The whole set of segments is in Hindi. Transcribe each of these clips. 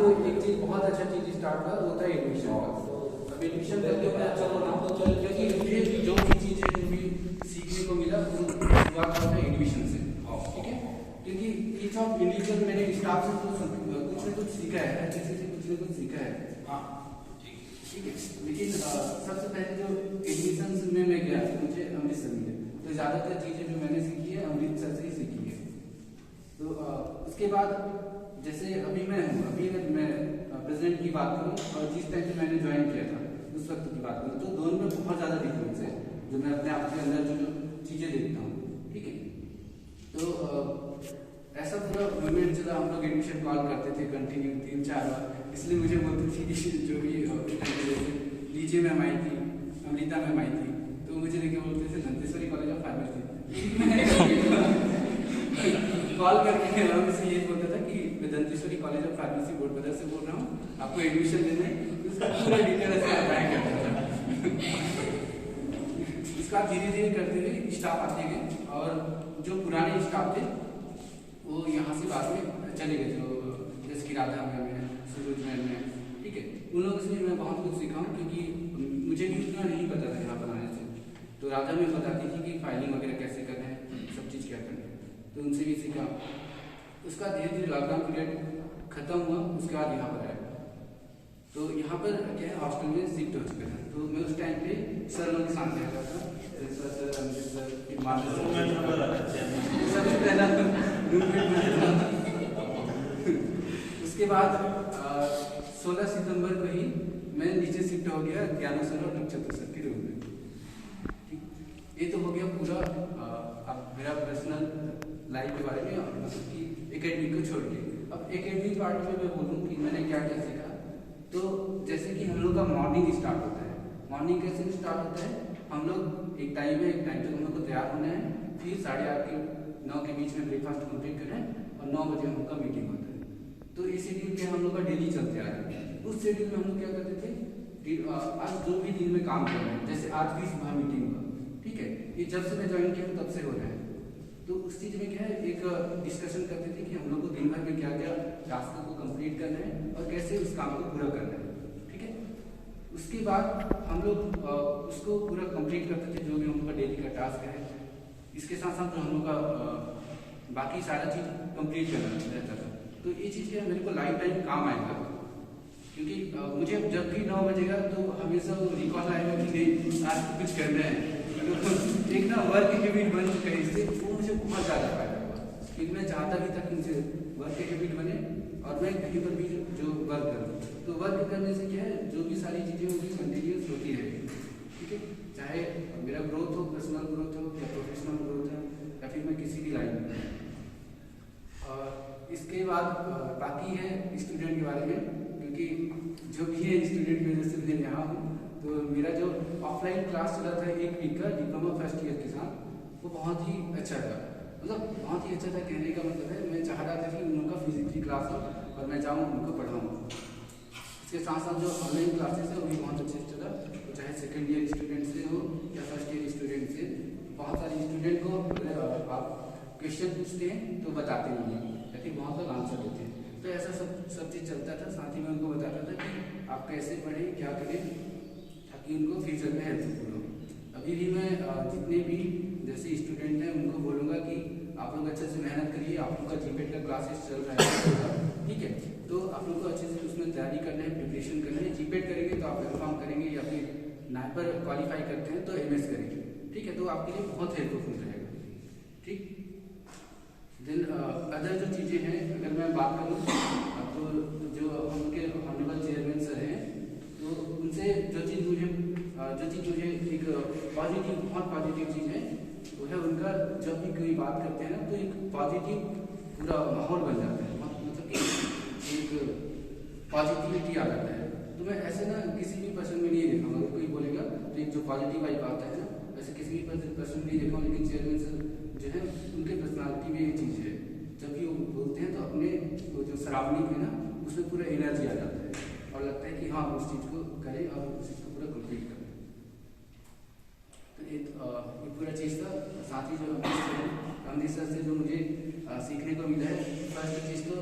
तो एक चीज बहुत अच्छा चीज स्टार्ट हुआ वो था एडमिशन का। तो अब एडमिशन करके मैं अच्छा बोला तो चल, क्योंकि मुझे जो भी चीज़ है जो भी सीखने को मिला वो शुरुआत हुआ था एडमिशन से। ठीक है, क्योंकि ईच ऑफ इंडिविजुअल मैंने स्टाफ से कुछ न कुछ सीखा है, अच्छे से कुछ न कुछ सीखा है। हाँ ठीक है, लेकिन सबसे पहले जो एडमिशन में मैं गया तो मुझे अमृतसर मिले, तो ज़्यादातर चीज़ें जो मैंने सीखी है अमृतसर से ही सीखी है। तो उसके बाद जैसे अभी मैं हूँ, अभी अगर मैं प्रेजेंट की बात करूँ और जिस टाइम पे मैंने ज्वाइन किया था उस वक्त की बात करूँ तो दोनों में बहुत ज़्यादा डिफरेंस है जो मैं अपने आप के अंदर जो चीज़ें देखता हूँ। ठीक है, तो ऐसा पूरा मूवमेंट चला, हम लोग एडमिशन कॉल करते थे कंटिन्यू 3-4 बार, इसलिए मुझे बोलती थी कि जो भी लीजिए मैम आई थी, अमृता मैम आई थी, तो मुझे देख के बोलते थे Danteshwari college of pharmacy. Call करके उनसे ये बोलता था कि मैं Danteshwari college of pharmacy board बदर से बोल रहा हूँ, आपको एडमिशन लेना है, उसका पूरा डिटेल ऐसे अप्लाई करता था। इसका धीरे धीरे करते हुए स्टाफ आते गए और जो पुराने स्टाफ थे वो यहाँ से बाद में चले गए, जो जैसे कि राधा मैम है, सुरुज मैम है। ठीक है, उन लोगों से मैं बहुत कुछ सीखा हूँ क्योंकि मुझे भी उतना नहीं पता था यहाँ पर आने से। तो राधा मैम बताती थी कि फाइलिंग वगैरह कैसे करना है, सब चीज़ क्या करना है, तो उनसे भी सीखा। उसका धीरे धीरे लॉकडाउन पीरियड खत्म हुआ, उसके बाद यहाँ पर आया, तो यहाँ पर क्या है हॉस्टल में शिफ्ट हो चुके थे। तो मैं उस टाइम पे सर लोग के सामने आता था, सर अमित सर, सबसे पहला उसके बाद 16 सितंबर को ही मैं नीचे शिफ्ट हो गया ज्ञानू सर और नक्षत्र सर के रूम में। ये तो हो गया पूरा अब मेरा पर्सनल लाइफ के बारे में, मतलब कि एकेडमिक को छोड़ के। अब एकेडमिक पार्ट में मैं बोलूँ कि मैंने क्या क्या सीखा, तो जैसे कि हम लोग का मॉर्निंग स्टार्ट होता है। मॉर्निंग कैसे स्टार्ट होता है, हम लोग एक टाइम तक हम लोग को तैयार होना है, फिर 8:30 के 9 के बीच में ब्रेकफास्ट कंप्लीट करें और 9 बजे हम लोग का मीटिंग होता है। तो इस शेड्यूल पे हम लोग का डेली चलते आ रहा है। उस शेड्यूल में हम लोग क्या करते थे, आज जो भी दिन में काम कर रहे हैं, जैसे आज भी सुबह मीटिंग हुआ, ठीक है, ये जब से मैं ज्वाइन किया तब से हो रहा है। तो उस चीज़ में क्या है, एक डिस्कशन करते थे कि हम लोग को दिन भर में क्या क्या टास्क को कंप्लीट करना है और कैसे उस काम को पूरा करना है। ठीक है, उसके बाद हम लोग उसको पूरा कंप्लीट करते थे, जो भी हम लोग का डेली का टास्क है। इसके साथ साथ हम लोग का बाकी सारा चीज़ कंप्लीट करना रहता था। तो ये चीज़ क्या मेरे को लाइफ टाइम काम आएगा, क्योंकि मुझे जब भी 9 बजेगा तो हमेशा वो रिकॉल आएगा कि नहीं आज तो कुछ करना है। तो एक ना वर्क हैबिट बन चुका है, इससे वो मुझे बहुत ज़्यादा फायदा हुआ, क्योंकि मैं चाहता भी था कि मुझे वर्क हैबिट बने और मैं कहीं पर भी जो वर्क करूँ, तो वर्क करने से क्या है, जो भी सारी चीज़ें होंगी कंटिन्यूस होती रहेगी। ठीक है, चाहे मेरा ग्रोथ हो, पर्सनल ग्रोथ हो या प्रोफेशनल ग्रोथ हो या फिर मैं किसी भी लाइन में। और इसके बाद बाकी है स्टूडेंट के बारे में, क्योंकि जो भी है स्टूडेंट में जैसे मैं यहाँ हूँ, तो मेरा जो ऑफलाइन क्लास चला था 1 वीक का डिप्लोमा फर्स्ट ईयर के साथ, वो बहुत ही अच्छा था। मतलब बहुत ही अच्छा था, कहने का मतलब है मैं चाह रहा था कि उनका फिजिक्स की क्लास हो और मैं जाऊँ उनको पढ़ाऊँ। इसके साथ साथ जो ऑनलाइन क्लासेस है वो भी बहुत अच्छे से चला, तो चाहे सेकेंड ईयर स्टूडेंट से हो या फर्स्ट ईयर स्टूडेंट से, बहुत सारे स्टूडेंट को आप क्वेश्चन पूछते हैं तो बताते नहीं हैं या फिर बहुत लोग आंसर देते हैं। तो ऐसा सब चीज़ चलता था। साथ ही मैं उनको बताता था कि आप कैसे पढ़ें, क्या करें, ताकि उनको फ्यूचर में हेल्पफुल हो। अभी भी मैं जितने भी जैसे स्टूडेंट हैं उनको बोलूँगा कि आप लोग अच्छे से मेहनत करिए। आप लोग का जीपेट का क्लासेस चल रहा है, ठीक है, तो आप लोग को अच्छे से उसमें तैयारी करना है, प्रिपरेशन करना है। जीपेट करेंगे तो आप एमकॉम करेंगे या फिर नाइपर क्वालिफाई करते हैं तो एमएस करेंगे। ठीक है, तो आपके लिए बहुत हेल्पफुल रहेगा। ठीक, देन अदर जो चीज़ें हैं, अगर मैं बात करूँ तो जो उनके ऑनरेबल चेयरमैन सर हैं, तो उनसे जो चीज़ मुझे एक पॉजिटिव, बहुत पॉजिटिव चीज़ है वो है उनका, जब भी कोई बात करते हैं ना तो एक पॉजिटिव पूरा माहौल बन जाता है, मतलब कि एक पॉजिटिविटी आ जाता है। तो मैं ऐसे ना किसी भी पर्सन में नहीं देखा हूँ, अगर कोई बोलेगा तो एक जो पॉजिटिव वाइब आता है ना, वैसे किसी भी पर्सन में नहीं देखा हूँ। लेकिन चेयरमैन सर जो है उनके पर्सनालिटी में ये चीज़ है, जब भी वो बोलते हैं तो अपने वो जो सराउंडिंग है ना उसमें पूरा एनर्जी आ जाता है और लगता है कि हाँ उस चीज़ को करें और उस चीज़ को पूरा कंप्लीट करें। तो ये पूरा चीज़ था। साथ ही जो अमृतसर से जो मुझे सीखने को मिला है, फर्स्ट चीज़ तो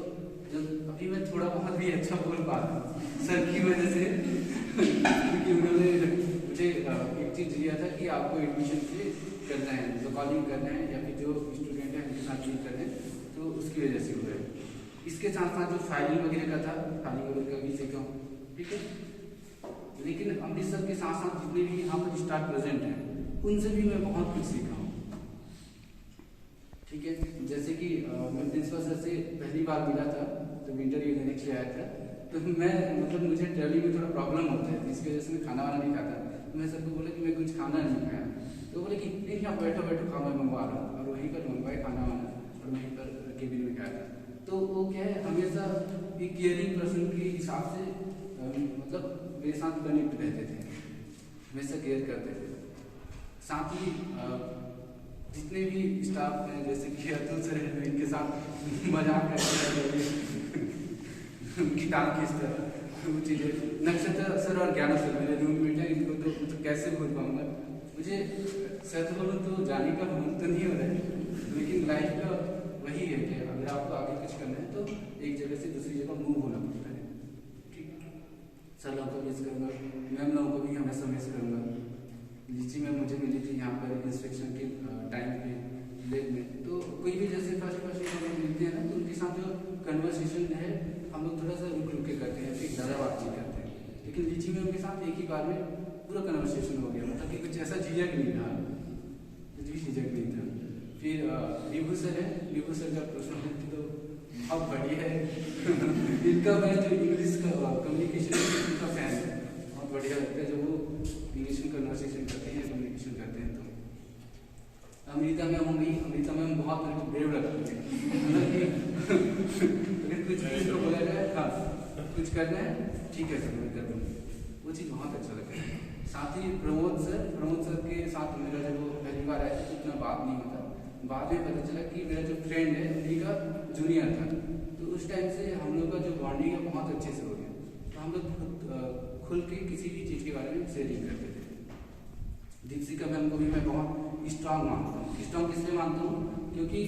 जब अभी मैं थोड़ा बहुत भी ही अच्छा बोल पा रहा हूँ सर की वजह से। क्योंकि उन्होंने मुझे एक चीज़ दिया था कि आपको एडमिशन से करना है, तो कॉलिंग करना है या फिर जो स्टूडेंट है उनके साथ डील करना है, तो उसकी वजह से हुआ है। इसके साथ साथ जो फाइलिंग वगैरह का था, फाइलिंग वगैरह का भी सीखा हूँ, ठीक है। लेकिन अमृतसर के साथ साथ जितने भी यहाँ पर स्टाफ प्रेजेंट हैं उनसे भी मैं बहुत कुछ सीखा हूँ, ठीक है। जैसे कि मैं प्रिंसिपल सर से पहली बार मिला था तो इंटरव्यू देने के लिए आया था, तो मैं मतलब मुझे ट्रेवलिंग में थोड़ा प्रॉब्लम होता है, इसकी वजह से मैं खाना वाना नहीं खाता। तो मैं सर को बोला कि मैं कुछ खाना नहीं खाया, तो बोले कि नहीं आप बैठो बैठो खाओ, मैं मंगवा रहा हूँ। और वहीं पर मंगवाए खाना वाना और वहीं पर केबिन में खाया था। तो वो क्या है, हमेशा एक केयरिंग पर्सन के हिसाब से मतलब मेरे साथ कनेक्ट रहते थे, हमेशा केयर करते थे। साथ ही जितने भी स्टाफ हैं जैसे कि अतुल सर हैं, इनके साथ मजाक करते उनकी टांग खींचता वो चीज़ें। नक्षत्र सर और ज्ञान सर मेरे रूममेट हैं, इनको तो कैसे भूल पाऊंगा। मुझे सच बोलूँ तो जाने का मन तो नहीं हो रहा है, लेकिन लाइफ का वही है कि अगर आपको आगे कुछ करना है तो एक जगह से दूसरी जगह मूव होना पड़ता है, ठीक। सर लोगों को मिस करूँगा, मैम लोगों को भी हमेशा मिस करूँगा। लीची में मुझे मिली थी यहाँ पर इंस्पेक्शन के टाइम पे लैब में, तो कोई भी जैसे फर्स्ट हमें मिलते हैं ना, तो उनके साथ जो कन्वर्सेशन है हम लोग थोड़ा सा रुक रुक के करते हैं, फिर ज़्यादा बात नहीं करते हैं। लेकिन लीची में उनके साथ एक ही बार में पूरा कन्वर्सेशन हो गया, मतलब कि कुछ ऐसा झिझक नहीं था, कुछ भी झिझक नहीं था। फिर विभू सर है, विभू सर का पर्सनालिटी तो बहुत बढ़िया है। इनका मैं जो इंग्लिश का कम्युनिकेशन उनका फैन है, बहुत बढ़िया लगता है जब वो इंग्लिश में कन्वर्सेशन करते हैं, कम्युनिकेशन करते हैं। तो अमृता मैम हो गई, अमृता मैम बहुत मेरे को ब्रेव लगती है, मतलब कि अगर कुछ भी इसको बोला जाए हाँ कुछ करना है ठीक है सर मैं कर दूँगी, वो चीज़ बहुत अच्छा लगता है। साथ ही प्रमोद सर के साथ मेरा जब वो पहली बार आया तो उतना बात नहीं होता, बाद में पता चला कि मेरा जो फ्रेंड है उन्हीं का जूनियर था, तो उस टाइम से हम लोग का जो बॉन्डिंग है बहुत अच्छे से हो गया। तो हम लोग खुल के किसी भी चीज़ के बारे में शेयरिंग करते थे। दीपशिका मैम को भी मैं बहुत स्ट्रांग मानता हूँ। स्ट्रांग इसलिए मानता हूँ क्योंकि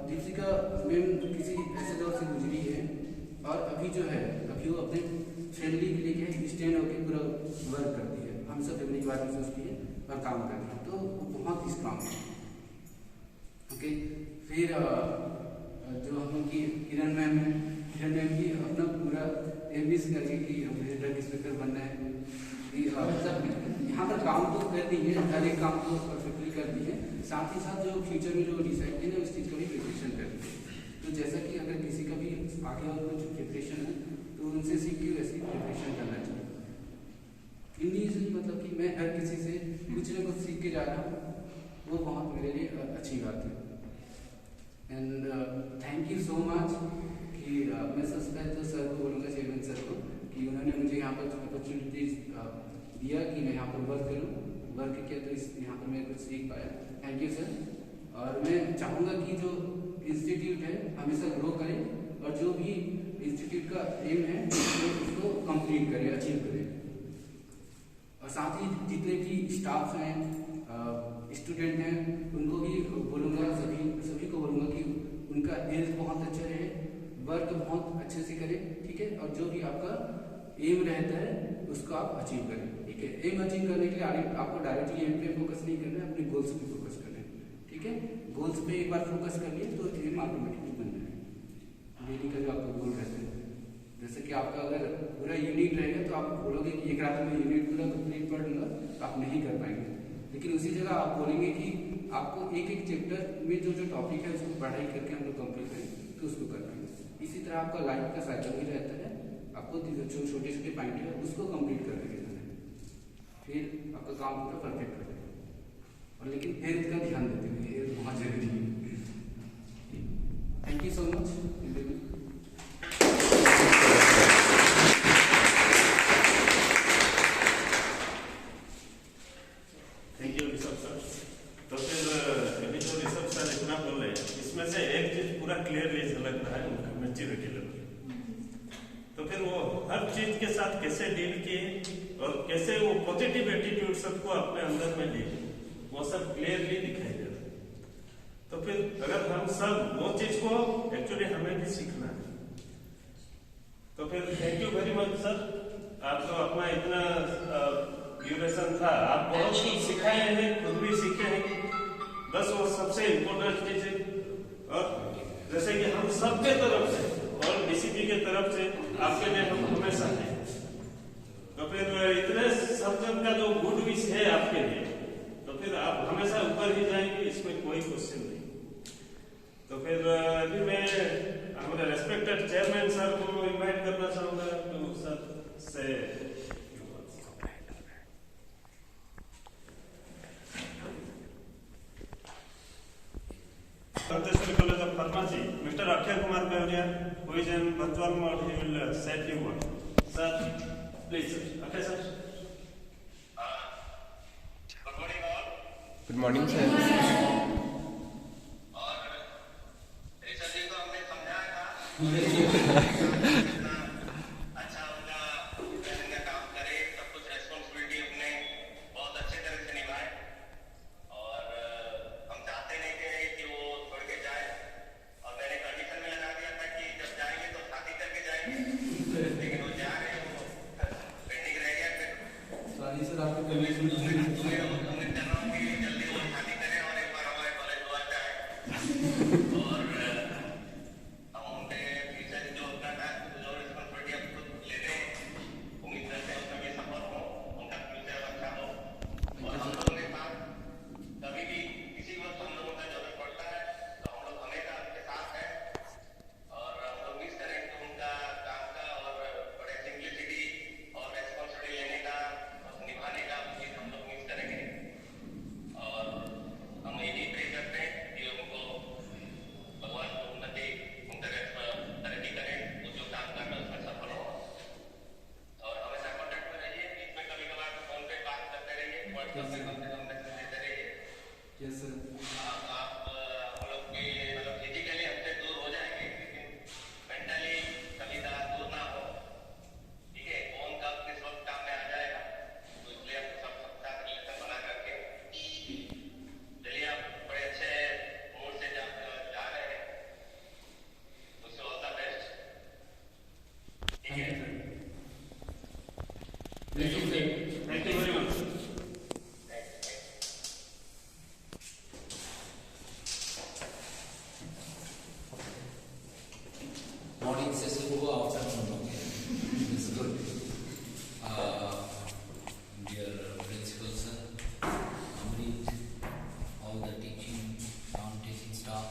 दीपशिका मैम किसी ऐसे दौर से गुजरी है और अभी जो है अभी वो अपने फैमिली के लिए क्या स्टैंड होकर पूरा वर्क करती है, हम सब फैमिली के बारे में सोचती है और काम करती है, तो वो बहुत स्ट्रांग है। ओके, फिर जो हम लोग की किरण मैम है, किरण मैम भी अपना पूरा एमबीसी करके कि मुझे ड्रग इंस्पेक्टर बनना है, मतलब यहाँ पर काम तो कर दी है, हर एक काम को परफेक्टली कर दी है, साथ ही साथ जो फ्यूचर में जो डिसाइड है उस चीज़ का भी प्रिपरेशन कर दी है। तो जैसा कि अगर किसी का भी आगे और कुछ प्रिपरेशन है तो उनसे सीख के वैसे प्रिपरेशन करना चाहिए। इंग्लिश मतलब कि मैं हर किसी से कुछ ना कुछ सीख के जा रहा हूँ, वो बहुत मेरे लिए अच्छी बात है। And thank you so much कि मैं सबसे पहले तो सर को बोलूँगा, चेयरमैन सर को, कि उन्होंने मुझे यहाँ पर जो अपॉर्चुनिटीज दिया कि मैं यहाँ पर वर्क करूँ, वर्क किया तो यहाँ पर मैं कुछ सीख पाया। Thank you sir. और मैं चाहूँगा कि जो इंस्टीट्यूट है हमेशा ग्रो करे और जो भी इंस्टीट्यूट का एम है तो उसको कंप्लीट करे, अचीव करे। और साथ ही जितने भी स्टाफ हैं, स्टूडेंट हैं, उनको भी बोलूँगा, सभी को बोलूँगा कि उनका हेल्थ बहुत अच्छा रहे, वर्क बहुत अच्छे से करें, ठीक है। और जो भी आपका एम रहता है उसको आप अचीव करें, ठीक है। एम अचीव करने के लिए आपको डायरेक्टली एम पे फोकस नहीं करना है, अपने गोल्स पे फोकस करना है, ठीक है। गोल्स पे एक बार फोकस कर लिए तो एम ऑटोमेटिकली बन जाएगा। डेली का जो आपका गोल रहता है, जैसे कि आपका अगर पूरा यूनिट रहेगा तो आप बोलोगे कि एक रात में यूनिट पूरा कंप्लीट पढ़ लूँगा, तो आप नहीं कर पाएंगे। लेकिन उसी जगह आप बोलेंगे कि आपको एक एक चैप्टर में जो टॉपिक है उसको पढ़ाई करके हम लोग कंप्लीट करें तो उसको कर पाएंगे। इसी तरह आपका लाइफ का साइकिल भी रहता है, आपको जो छोटे छोटे पॉइंट है उसको कंप्लीट करके जाना है, फिर आपका काम पूरा परफेक्ट हो जाएगा। और लेकिन हेल्थ का ध्यान देते हुए, हेल्थ बहुत जरूरी है। Thank you so much. Thank you Rishabh sir. तो फिर अभी जो ऋषभ सर इतना बोल रहे हैं, इसमें से एक चीज पूरा क्लियरली झलक रहा है, उनका मैच्योरिटी लेवल। तो फिर वो हर चीज के साथ कैसे डील किए और कैसे वो पॉजिटिव एटीट्यूड सबको अपने अंदर में लिए, वो सब क्लियरली दिखाई दे रहा है। तो फिर अगर हम सब वो चीज को एक्चुअली हमें भी सीखना है, तो फिर thank you very much sir, आप तो अपना इतना ड्यूरेशन था, आप बहुत कुछ सिखाए हैं, खुद भी सीखे हैं, बस वो सबसे इम्पोर्टेंट चीज है। और जैसे कि हम सबके तरफ से और डीसीपी के तरफ से आपके लिए हम हमेशा हैं, तो फिर इतने सब जन का जो गुड विश है आपके लिए, तो फिर आप हमेशा ऊपर ही जाएंगे, इसमें कोई क्वेश्चन नहीं। तो फिर अभी मैं हमारे रेस्पेक्टेड चेयरमैन सर को इनवाइट करना चाहूंगा तो सर से Contested College of Pharmacy, Mr. Akshay Kumar Beoria, who is in virtual mode, he will say few words. Sir, please, Akshay sir. Good morning all. Good morning, sir. और ऋषभ जी को हमने समझाया था अच्छा उनका प्लानिंग का काम करे, सब कुछ रेस्पॉन्सिबिलिटी अपने बहुत अच्छे तरह से निभाए, और हम चाहते नहीं थे कि वो छोड़ के जाए, और मैंने कंडीशन में लगा दिया था कि जब जाएंगे तो शादी करके जाएंगे, लेकिन वो जा रहे हैं, वो पेंडिंग रह गया। फिर सॉरी सर, आपको कमिटमेंट उम्मीद कर रहा हूँ कि जल्दी वो शादी करें और एक बार हमारे कॉलेज दुआ जाए, और हम उनके फ्यूचर जो रिस्पॉन्सिबिलिटी अब खुद लेते हैं, उम्मीद करते हैं उसमें भी सफल हो, उनका फ्यूचर अच्छा हो, और हम लोगों के साथ कभी भी किसी वक्त हम लोगों का जरूरत पड़ता है तो हम लोग हमेशा उनके साथ हैं, और हम लोग मिस करेंगे उनका काम का और बड़े सिंप्लिसिटी और रेस्पॉन्सिबिलिटी लेने का और निभाने का चीज हम लोग मिस करेंगे, और हम यही प्रे करते हैं कि उनको भगवान को उन्नति तरक्की करें, वो जो काम कर रहे हैं उसमें सफल हो, और हमेशा कॉन्टेक्ट में रहिए, बीच में कभी कभार फोन पे बात करते रहिए, व्हाट्सएप पे कम से कम मैसेज देते रहिए। Yes sir. आप हम लोग भी मतलब फिजिकली हमसे दूर हो जाएंगे, लेकिन मेंटली कभी दूर ना हो, ठीक है? फोन का किस वक्त काम में आ जाएगा, तो इसलिए हम सब साथ रिलेशन बना करके चलिए, आप बड़े अच्छे मूड से जा रहे हैं, उससे ऑल द बेस्ट, ठीक है? Thank you very much. Morning session हो, afternoon हो गया. It's good. Dear principal sir, Amrit, all the teaching, non-teaching staff,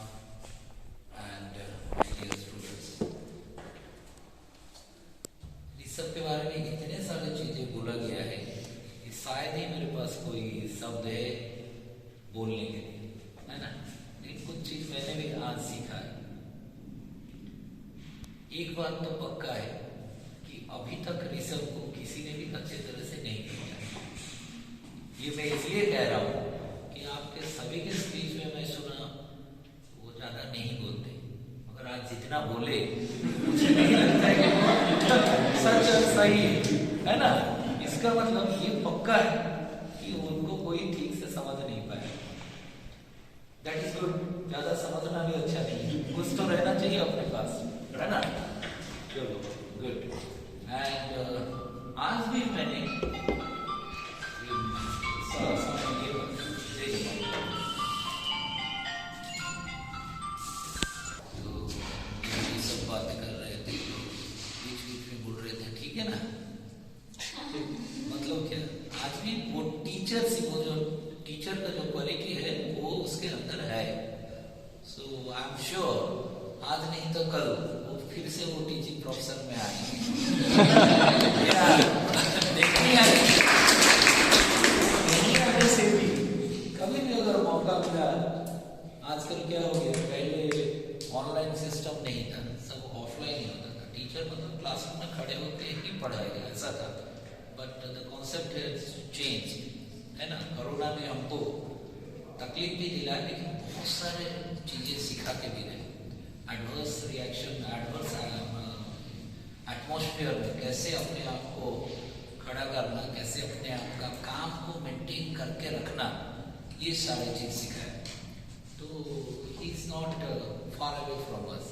and my dear students. इस सब के बारे में इतने सारे चीजें बोला गया है कि शायद ही मेरे पास कोई शब्द है बोलने के लिए, है ना? लेकिन कुछ चीज मैंने भी आज सीखा है। एक बात तो पक्का है कि अभी तक ऋषभ को किसी ने भी अच्छे तरह से नहीं किया। ये मैं इसलिए कह रहा हूँ कि आपके सभी के स्पीच में मैं सुना वो ज्यादा नहीं बोलते, मगर आज जितना बोले मुझे नहीं लगता है कि सच सही है ना? इसका मतलब ये पक्का है कि उनको कोई ठीक से समझ नहीं पाया। That is good. ज्यादा समझना भी अच्छा नहीं है, कुछ तो रहना चाहिए अपने पास, है ना? चलो गुड। एंड आज भी मैंने सब बातें कर रहे थे, बीच में बोल रहे थे, ठीक है ना? मतलब क्या, आज भी वो टीचर से वो जो टीचर का जो क्वालिटी है वो उसके अंदर है। सो आई एम श्योर आज नहीं तो कल वो फिर से वो टीचिंग प्रोफेशन में आएंगे। देखनी आने से भी कभी भी अगर मौका मिला। आजकल क्या हो गया, पहले ऑनलाइन सिस्टम नहीं था, सब ऑफलाइन ही होता था। टीचर मतलब क्लासरूम में खड़े होते ही पढ़ाएगा, ऐसा था। But the concept has change, है ना? कोरोना ने हमको तकलीफ भी दिला, लेकिन बहुत सारे चीजें सिखा के भी गए। एडवर्स रिएक्शन, एडवर्स एटमॉस्फेयर में कैसे अपने आप को खड़ा करना, कैसे अपने आप का काम को मेंटेन करके रखना, ये सारी चीज सिखाए। तो he is not far away from us.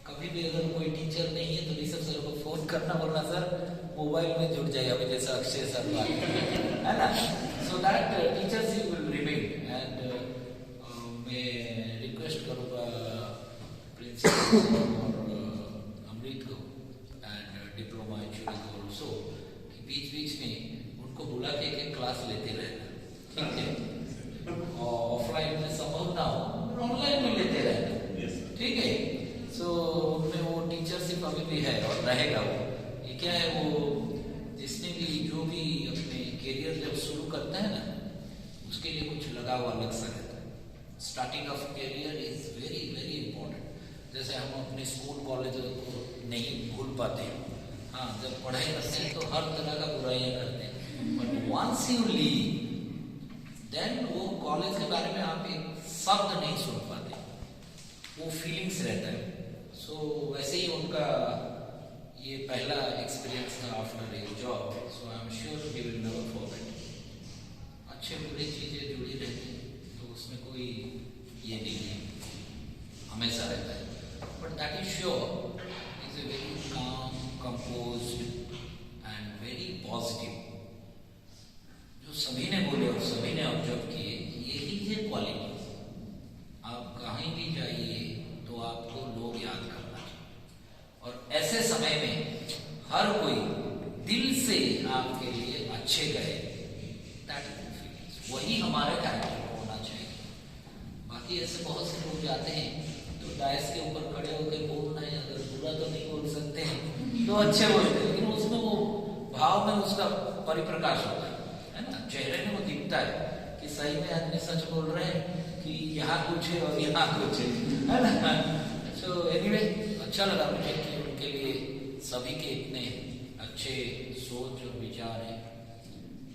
कभी भी अगर कोई टीचर नहीं है तो ऋषभ सर को फोन करना बोलना सर मोबाइल में जुड़ जाए अभी जैसा अक्षय सर बात है ना. So that teachers you will remain and मैं रिक्वेस्ट करूँगा प्रिंसिपल और अमृत को एंड डिप्लोमा इंजीनियर को ऑल्सो कि बीच बीच में उनको बुला के एक क्लास लेते रहना, ठीक है, और ऑफलाइन में संभव ना हो ऑनलाइन में लेते रहना, ठीक है. सो उनमें वो टीचरशिप अभी भी है और रहेगा. वो ये क्या है, वो जिसने भी जो भी अपने करियर जब शुरू करते हैं ना उसके लिए कुछ लगा हुआ अलग सा रहता है. Starting of career is very very important. जैसे हम अपने स्कूल कॉलेज को नहीं भूल पाते हैं, हाँ जब पढ़ाई करते हैं तो हर तरह का बुराइयां करते हैं, but once you leave then वो कॉलेज के बारे में आप एक शब्द नहीं सुन पाते, वो फीलिंग्स रहता है. सो वैसे ही उनका ये पहला एक्सपीरियंस था after a job. So I am sure he will never forget. अच्छे बुरी चीजें जुड़ी रहती हैं तो उसमें कोई ये नहीं है, हमेशा रहता है. But that is sure is a very calm, composed and very positive. जो सभी ने बोले और सभी ने ऑब्जर्व किए, यही है क्वालिटी. आप कहीं भी जाइए तो आपको लोग याद करना चाहिए और ऐसे समय में हर कोई दिल से आपके लिए अच्छे गए, वही हमारा कैरेक्टर होना चाहिए. बाकी ऐसे बहुत से लोग जाते हैं तो डायस के ऊपर खड़े होकर बोलना है, अगर बुरा तो नहीं बोल सकते हैं तो अच्छे बोलते हैं, लेकिन उसमें वो भाव में उसका परिप्रकाश होता है ना, चेहरे में वो दिखता है कि सही में आदमी सच बोल रहे हैं कि यहाँ कुछ है और यहाँ कुछ है ना. सो एनीवे अच्छा लगा मुझे कि उनके लिए सभी के इतने अच्छे सोच और विचार हैं.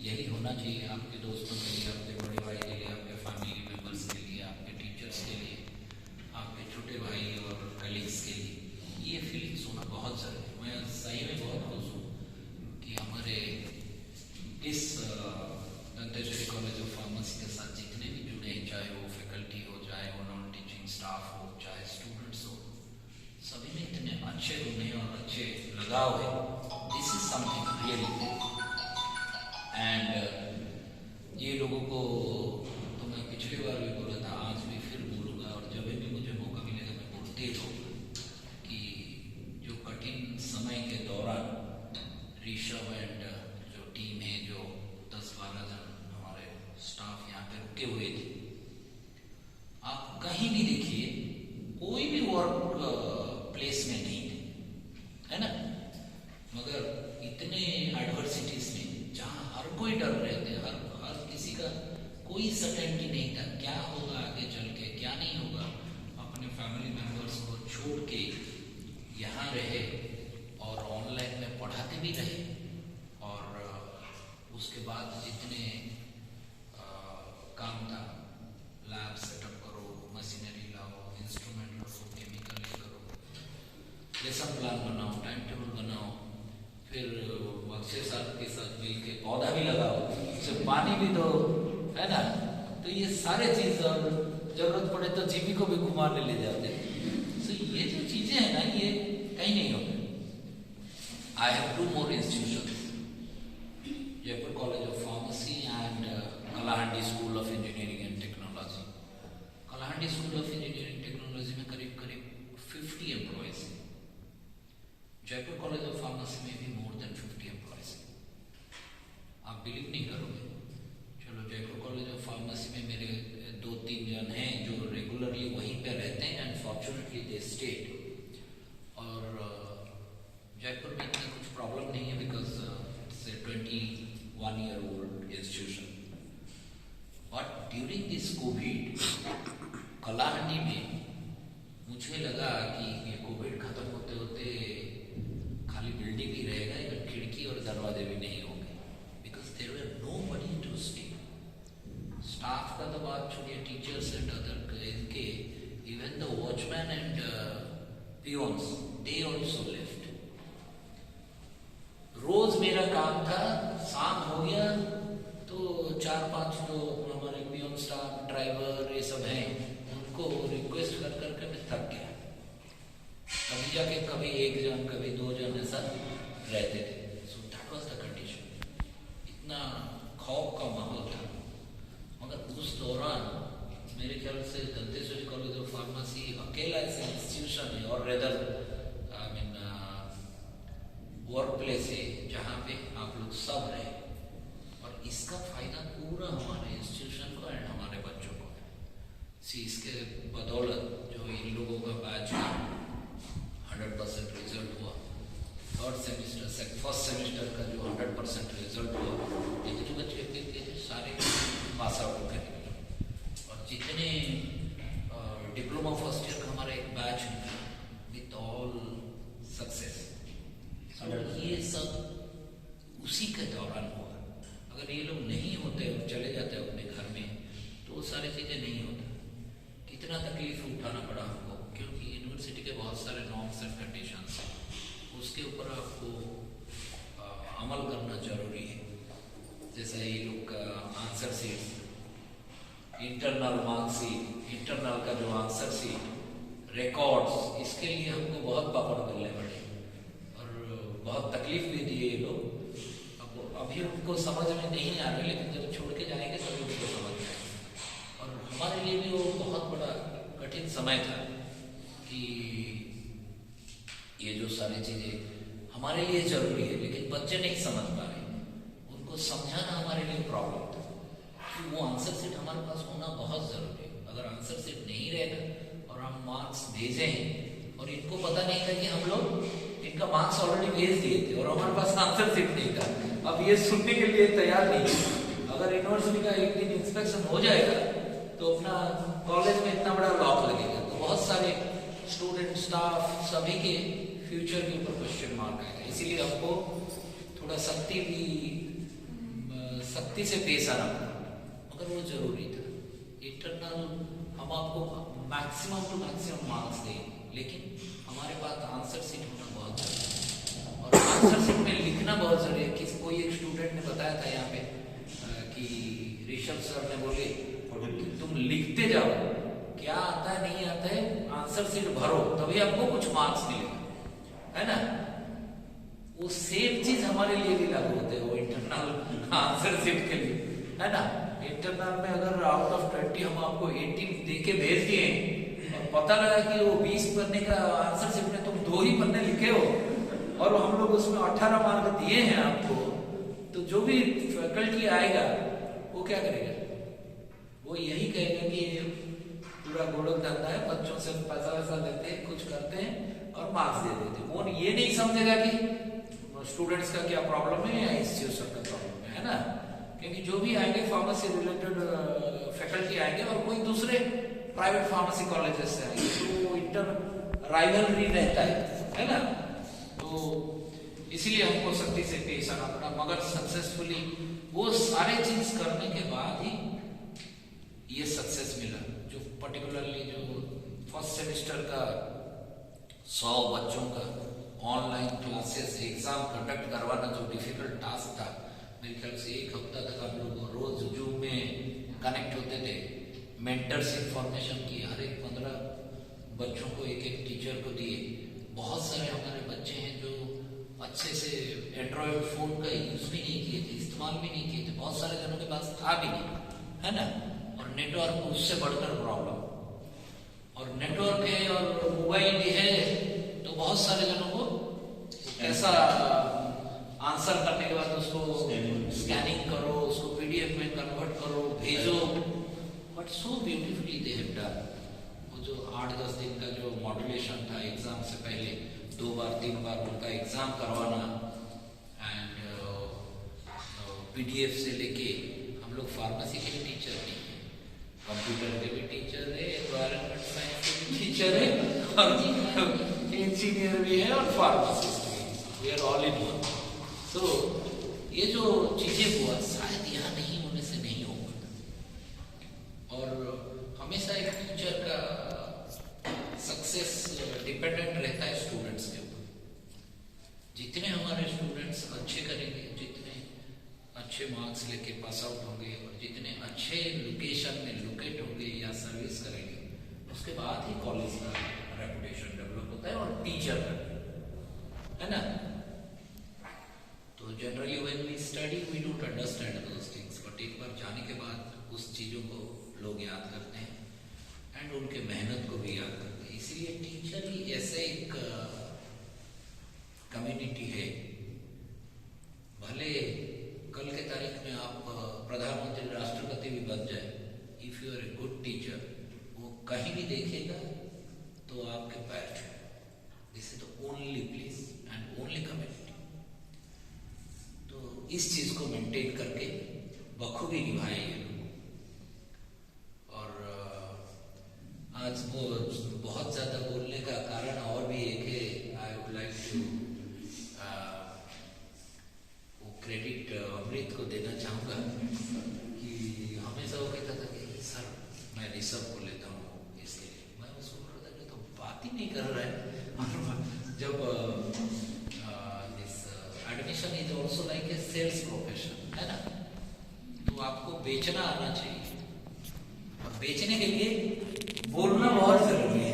यही होना चाहिए आपके दोस्तों के लिए, आपके बड़े भाई के लिए, आपके फैमिली मेम्बर्स के लिए, आपके टीचर्स के लिए, आपके छोटे भाई और कलीग्स के लिए. ये फीलिंग्स होना बहुत ज़रूरी है. मैं सही में बहुत खुश हूँ कि हमारे इस दंतेश्वरी कॉलेज ऑफ फार्मेसी के साथ जितने भी जुड़े हैं, चाहे वो फैकल्टी हो, चाहे वो नॉन टीचिंग स्टाफ हो, चाहे स्टूडेंट्स हो, सभी में इतने अच्छे गुण हैं और अच्छे लगाव है. This is something really. And ये लोगों को तो मैं पिछली बार भी बोला था, आज भी फिर बोलूँगा और जब भी मुझे मौका मिलेगा मैं बोलते रहूँगा कि जो कठिन समय के दौरान ऋषभ एंड जो टीम है, जो 10-12 जन हमारे स्टाफ यहाँ पे रुके हुए थे, आप कहीं भी देखिए कोई भी वर्क प्लेस में नहीं थे, है ना, मगर इतने एडवर्सिटीज में जहाँ हर कोई डर रहे थे, हर किसी का कोई सर्टेनिटी नहीं था क्या होगा आगे चल के, क्या नहीं होगा. अपने फैमिली मेम्बर्स को छोड़ के यहाँ रहे और ऑनलाइन में पढ़ाते भी रहे. और उसके बाद जितने काम था, लैब सेटअप करो, मशीनरी लाओ, इंस्ट्रूमेंट रखो, केमिकल करो, लेसन प्लान बनाओ, टाइम टेबल बनाओ, फिर अक्षय साहब के साथ मिल के पौधा भी लगाओ, उसे पानी भी दो, है ना. तो ये सारे चीज और जरूरत पड़े तो जीबी को भी घुमाने ले जाते. तो ये जो चीजें हैं ना, ये कहीं नहीं होते. I have 2 more institutions, Jaipur college of pharmacy and Kalahandi school of engineering and technology. Kalahandi school of engineering technology में करीब 50 employees. Jaipur college of pharmacy में भी मोर देन 50 एम्प्लॉयज. आप बिलीव नहीं करोगे. चलो जयपुर कॉलेज ऑफ फार्मेसी में मेरे 2-3 जन हैं जो रेगुलरली वहीं पे रहते हैं एंड फॉर्चुनेटली दे स्टेड. और जयपुर में इतना कुछ प्रॉब्लम नहीं है because it's a 21-year-old institution. But during this Covid Kalahandi में मुझे लगा कि ये कोविड खत्म होते होते खाली बिल्डिंग ही रहेगा, इधर खिड़की और दरवाजे भी नहीं होंगे, because there were nobody to stay. Staff का तो बात छोड़िए, टीचर्स एंड अदर इनके इवन द वॉचमैन एंड जन कभी 2 जन ऐसा रहते थे। So that was the condition, इतना खौफ का माहौल था। मगर उस दौरान मेरे ख्याल से दंतेश्वरी कॉलेज ऑफ फार्मेसी अकेला ऐसा इंस्टीट्यूशन है और रेदर वर्क प्लेस है जहाँ पे आप लोग सब रहे, और इसका फायदा पूरा हमारे इंस्टीट्यूशन को एंड हमारे बच्चों को है। इसके बदौलत जो इन लोगों का बैच 100% रिजल्ट हुआ, फर्स्ट सेमेस्टर का जो 100% रिजल्ट हुआ, जितने बच्चे थे सारे पास आउट करेंगे। और जितने डिप्लोमा फर्स्ट ईयर का हमारा एक बैच है विथ ऑल सक्सेस, ये सब उसी के दौरान हुआ। अगर ये लोग नहीं होते और चले जाते अपने घर में तो वो सारी चीज़ें नहीं होती। कितना तकलीफ उठाना पड़ा हमको, क्योंकि यूनिवर्सिटी के बहुत सारे नॉर्म्स एंड कंडीशंस हैं, उसके ऊपर आपको अमल करना जरूरी है। जैसे ये लोग का answer sheet, internal marksheet, internal का जो आंसर सीट, रिकॉर्ड्स, इसके लिए हमको बहुत पापड़ बेलने पड़े और बहुत तकलीफ भी दी ये लोग। अभी उनको समझ में नहीं आ रहे, लेकिन जब छोड़ के जाएंगे तभी उनको समझ में आएगा। और हमारे लिए भी वो बहुत बड़ा कठिन समय था कि ये जो सारी चीज़ें हमारे लिए जरूरी है लेकिन बच्चे नहीं समझ पा रहे, उनको समझाना हमारे लिए प्रॉब्लम था कि वो आंसर सीट हमारे पास होना बहुत ज़रूरी है। अगर आंसर सीट नहीं रहेगा और हम मार्क्स भेजें, और इनको पता नहीं था कि हम लोग इनका मार्क्स ऑलरेडी भेज दिए थे और हमारे पास आंसर सीट नहीं था। अब ये सुनने के लिए तैयार नहीं है। अगर यूनिवर्सिटी का एक दिन इंस्पेक्शन हो जाएगा तो अपना कॉलेज में इतना बड़ा लॉक लगेगा, तो बहुत सारे स्टूडेंट, स्टाफ, सभी के फ्यूचर के ऊपर क्वेश्चन मार्क आएगा। इसीलिए हमको थोड़ा सख्ती से पेश आना पड़ा, मगर वो जरूरी था। इंटरनल हम आपको मैक्सिमम टू मैक्सिमम मार्क्स दें, लेकिन हमारे पास आंसर सीट होना बहुत जरूरी है। और आंसर सीट में लिखना बहुत जरूरी है। कोई एक स्टूडेंट ने बताया था यहाँ पे कि ऋषभ सर ने बोले कि तुम लिखते जाओ, क्या आता है नहीं आता है, आंसर सीट भरो, तभी आपको कुछ मार्क्स मिलेगा, है ना। वो सेम चीज हमारे लिए भी लागू होते हैं, वो इंटरनल आंसर सीट के लिए, है ना। इंटरनल में अगर आउट ऑफ 20 हम आपको 18 दे के भेज दिए और पता लगा कि वो 20 पन्ने का आंसर सीट में तुम 2 ही पन्ने लिखे हो और हम लोग उसमें 18 मार्क दिए हैं आपको, तो जो भी फैकल्टी आएगा वो क्या करेगा, वो यही कहेगा कि पूरा गोलक धंधा है, बच्चों से पैसा वैसा लेते हैं, कुछ करते हैं और मार्क्स दे देते हैं। वो ये नहीं समझेगा कि स्टूडेंट्स का क्या प्रॉब्लम है या इंस्टीट्यूशन का प्रॉब्लम है ना। क्योंकि जो भी आएंगे फार्मेसी रिलेटेड फैकल्टी आएंगे और कोई दूसरे प्राइवेट फार्मेसी कॉलेजेस से आएंगे, तो इंटर राइवलरी रहता है ना। तो इसीलिए हमको सख्ती से पेश आना पड़ा, मगर सक्सेसफुली वो सारे चीज करने के बाद ही ये सक्सेस मिला। जो पर्टिकुलरली जो फर्स्ट सेमेस्टर का 100 बच्चों का ऑनलाइन क्लासेस एग्जाम कंडक्ट करवाना जो डिफिकल्ट टास्क था, मेरे ख्याल से 1 हफ्ता तक हम लोग रोज जूम में कनेक्ट होते थे, मेंटर्स इंफॉर्मेशन की हर एक 15 बच्चों को एक टीचर को दिए। बहुत सारे हमारे बच्चे हैं जो अच्छे से एंड्रॉयड फोन का यूज भी नहीं किए थे, इस्तेमाल भी नहीं किए थे, बहुत सारे जनों के पास था भी नहीं, है ना। और नेटवर्क उससे बढ़कर प्रॉब्लम, और नेटवर्क है और मोबाइल भी है, तो बहुत सारे जनों को कैसा आंसर करने के बाद उसको स्कैनिंग करो, उसको PDF में कन्वर्ट करो, भेजो, but so beautifully they have done. वो जो 8-10 दिन का जो मॉड्यूलेशन था एग्जाम से पहले 2 बार 3 बार उनका एग्जाम करवाना, एंड PDF से लेके हम लोग फार्मेसी के भी टीचर नहीं है, कंप्यूटर के भी टीचर है, एनवायरनमेंट साइंस के भी टीचर है, और इंजीनियर भी है और फार्मासिस्ट भी है, we are all in one. तो ये जो चीजें हुआ शायद यहाँ नहीं होने से नहीं होगा। और हमेशा एक टीचर का सक्सेस डिपेंडेंट रहता है स्टूडेंट्स के ऊपर। जितने हमारे स्टूडेंट्स अच्छे करेंगे, जितने अच्छे मार्क्स लेके पास आउट होंगे और जितने अच्छे लोकेशन में लोकेट होंगे या सर्विस करेंगे, उसके बाद ही कॉलेज का रेपुटेशन डेवलप होता है और टीचर का। जाने के बाद उस चीज़ों को लोग याद करते हैं एंड उनके मेहनत को भी याद करते हैं। इसलिए टीचर ही ऐसे एक कम्युनिटी है, भले कल के तारीख में आप प्रधानमंत्री राष्ट्रपति भी बन जाए, if you are a good teacher, वो कहीं भी देखेगा तो आपके पैर छूए। This is the only place and only community. तो इस चीज को मेंटेन करके बखूबी निभाए ये लोग। और आज वो बहुत ज्यादा बोलने का कारण और भी एक है, आई वुड लाइक टू वो क्रेडिट अमृत को देना चाहूँगा कि हमेशा वो कहता था कि सर मैं ऋषभ को लेता हूँ इसके लिए। मैं उसको बोल रहा था कि तो बात ही नहीं कर रहा है। जब this admission is also like a sales profession है ना, तो आपको बेचना आना चाहिए और बेचने के लिए बोलना बहुत जरूरी है।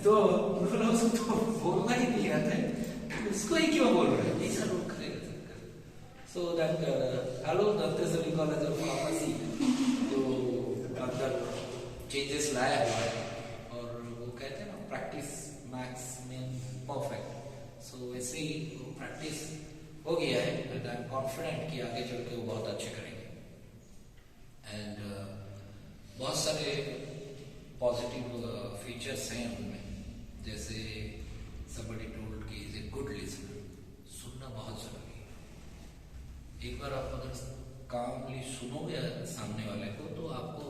तो उन्होंने उसको तो बोलना ही नहीं आता है, उसको ही क्यों बोल रहे हैं, ऐसा लोग करेगा। So that hello Datteshwari college of pharmacy जो अंदर चेंजेस लाया हुआ है, और वो कहते हैं ना प्रैक्टिस मैक्स में परफेक्ट। सो वैसे ही वो प्रैक्टिस हो गया है, बट आई एम कॉन्फिडेंट कि आगे चल के वो बहुत अच्छे करेंगे। एंड बहुत सारे पॉजिटिव फीचर्स हैं उनमें, जैसे somebody told कि इज ए गुड लिसनर, सुनना बहुत जरूरी है। एक बार आप अगर कामली सुनोगे सामने वाले को, तो आपको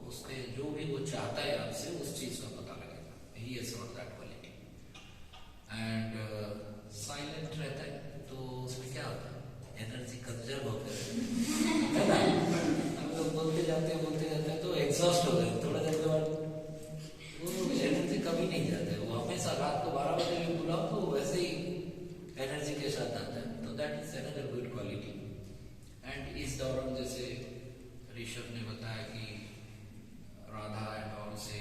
उसके जो भी वो चाहता है आपसे उस चीज का पता लगेगा। He has got that quality. And silent रहता है तो उसमें क्या होता है, एनर्जी कंजर्व होता है ना। हम लोग बोलते जाते हैं तो एग्जॉस्ट हो गए, थोड़ा देर के बाद वो एनर्जी कभी नहीं जाता है। वो हमेशा रात को 12 बजे भी बुलाओ तो वैसे ही एनर्जी के साथ आता है। तो that is another good quality. And इस दौरान जैसे ऋषभ ने बताया कि राधा एंड ऑल से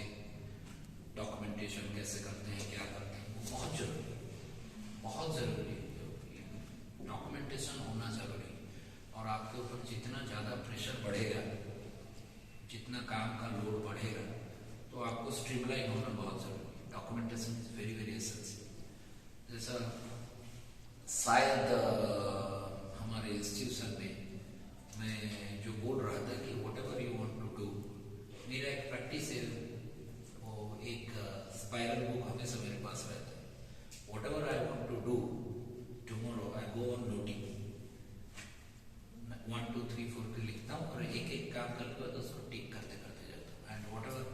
डॉक्यूमेंटेशन कैसे करते हैं, क्या करते हैं, वो बहुत जरूरी है। डॉक्यूमेंटेशन होना जरूरी है। और आपके ऊपर जितना ज़्यादा प्रेशर बढ़ेगा, जितना काम का लोड बढ़ेगा, तो आपको स्ट्रीमलाइन होना बहुत जरूरी है। Documentation is very very essential. जैसा शायद हमारे इंस्टीट्यूशन में मैं जो बोल रहा था कि whatever you want to do, मेरा एक प्रैक्टिस है, वो एक स्पाइरल बुक हमेशा मेरे पास रहता है। Whatever I want to do tomorrow, I go on noting 1 2 3 4 के लिखता हूँ और एक एक काम करके बाद उसको टिक करते करते जाता हूँ। एंड वॉट एवर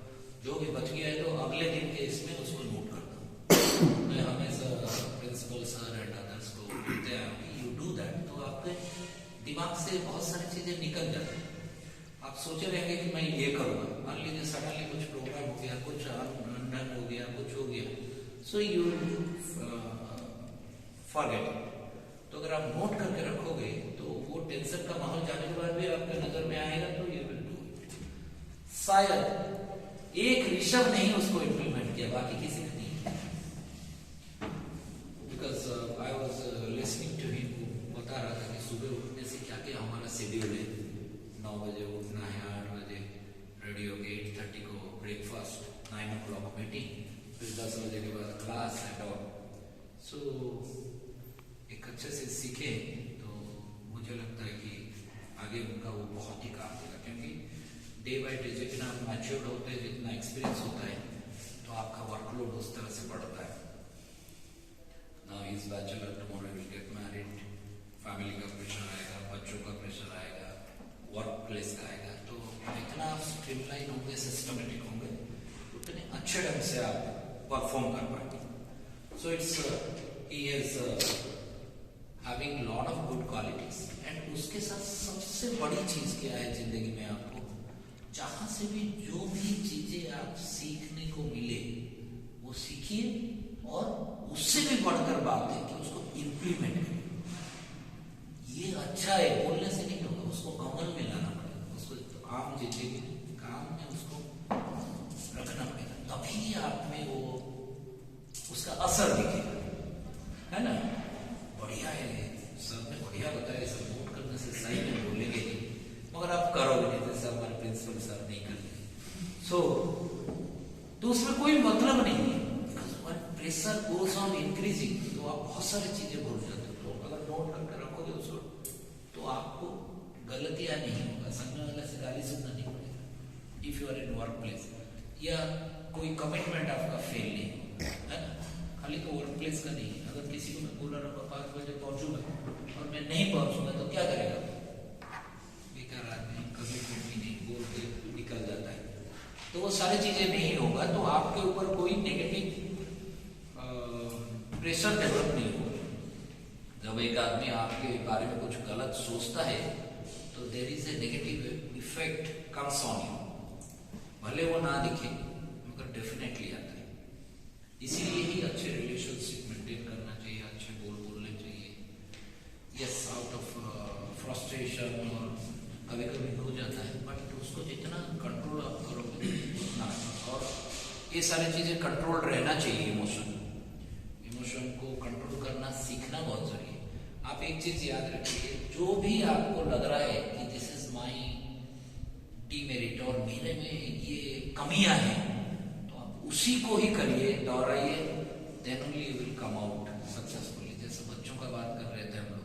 जो भी बच गया है तो अगले दिन के इसमें उसको नोट करता हूँ। मैं हमेशा प्रिंसिपल सर एंड अदर्स को बोलते हैं कि यू डू दैट, तो आपके दिमाग से बहुत सारी चीजें निकल जाती हैं। आप सोचे रहेंगे कि मैं ये करूँगा, मान लीजिए सडनली कुछ प्रोग्राम हो गया, कुछ अनडन हो गया, कुछ हो गया, सो यू फॉरगेट। तो अगर आप नोट करके रखोगे तो वो टेंशन का माहौल जाने के बाद भी आपके नजर में आएगा, तो ये विल डू। शायद एक ऋषभ ने ही उसको इम्प्लीमेंट किया, बाकी किसी ने नहीं। Because I was listening to him, बता रहा था कि सुबह उठने से क्या क्या हमारा शेड्यूल है। 9 बजे उठना है, 8 बजे रेडी होके 8:30 को ब्रेकफास्ट, 9 o'clock मीटिंग, फिर 10 बजे के बाद क्लास एंड ऑल। सो एक अच्छे से सीखे तो मुझे लगता है कि आगे उनका वो बहुत ही काम देगा, क्योंकि डे बाय डे जितना आप मैच्योर्ड होते हैं, जितना एक्सपीरियंस होता है, तो आपका वर्कलोड उस तरह से बढ़ता है। Now he is bachelor, tomorrow will get married, family का प्रेशर आएगा, बच्चों का प्रेशर आएगा, वर्क प्लेस का आएगा। तो जितना आप स्ट्रीमलाइन होंगे, सिस्टमेटिक होंगे, उतने अच्छे ढंग से आप परफॉर्म कर पाएंगे। So it's he is having lot of good qualities. And उसके साथ सबसे बड़ी चीज क्या है जिंदगी में, आपको जहां से भी जो भी चीजें आप सीखने को मिले वो सीखिए, और उससे भी बढ़कर बात है कि उसको इम्प्लीमेंट करिए। ये अच्छा है बोलने से नहीं होगा, उसको अमल में लाना पड़ेगा, उसको आम जिंदगी काम में उसको रखना पड़ेगा, तभी आप में वो उसका असर दिखेगा, है ना। बढ़िया है, सब ने बढ़िया बताया, सब नोट करने से सही में बोलेंगे नहीं, मगर आप कर प्रिंसिपल सर नहीं करते। सो तो उसमें कोई मतलब नहीं है। प्रेशर गोज ऑन इंक्रीजिंग तो आप बहुत सारी चीजें भूल जाते हो। तो अगर नोट करके रखोगे उसको तो आपको गलतियां नहीं होगा, सामने वाले से गाली सुनना नहीं पड़ेगा। If you are in work place या कोई कमिटमेंट आपका फेल नहीं होगा, है ना। खाली तो वर्क प्लेस का नहीं है। अगर किसी को मैं बोला रहा 5 बजे पहुंचूंगा और मैं नहीं पहुंचूंगा तो क्या करेगा? बेकार आदमी कमिटमेंट भी नहीं बोल के निकल जाता है। तो वो सारी चीजें नहीं होगा तो आपके ऊपर कोई नेगेटिव प्रेशर डेवलप नहीं होगा। जब एक आदमी आपके बारे में कुछ गलत सोचता है तो there is a negative effect comes on you, भले वो ना दिखे मगर डेफिनेटली आता है। इसीलिए ही अच्छे रिलेशनशिप मेंटेन करना चाहिए, अच्छे बोलने चाहिए। यस, आउट ऑफ फ्रस्ट्रेशन और कभी कभी हो जाता है, बट उसको जितना कंट्रोल आप करोगे उतना। और ये सारी चीजें कंट्रोल रहना चाहिए। इमोशन को कंट्रोल करना सीखना बहुत जरूरी है। आप एक चीज याद रखिए, जो भी आपको लग रहा है कि दिस इज माय डीमेरिट और मेरे में ये कमियां हैं, तो आप उसी को ही करिए, दोहराइए, then only you will come out successfully. जैसे बच्चों का बात कर रहे थे हम लोग,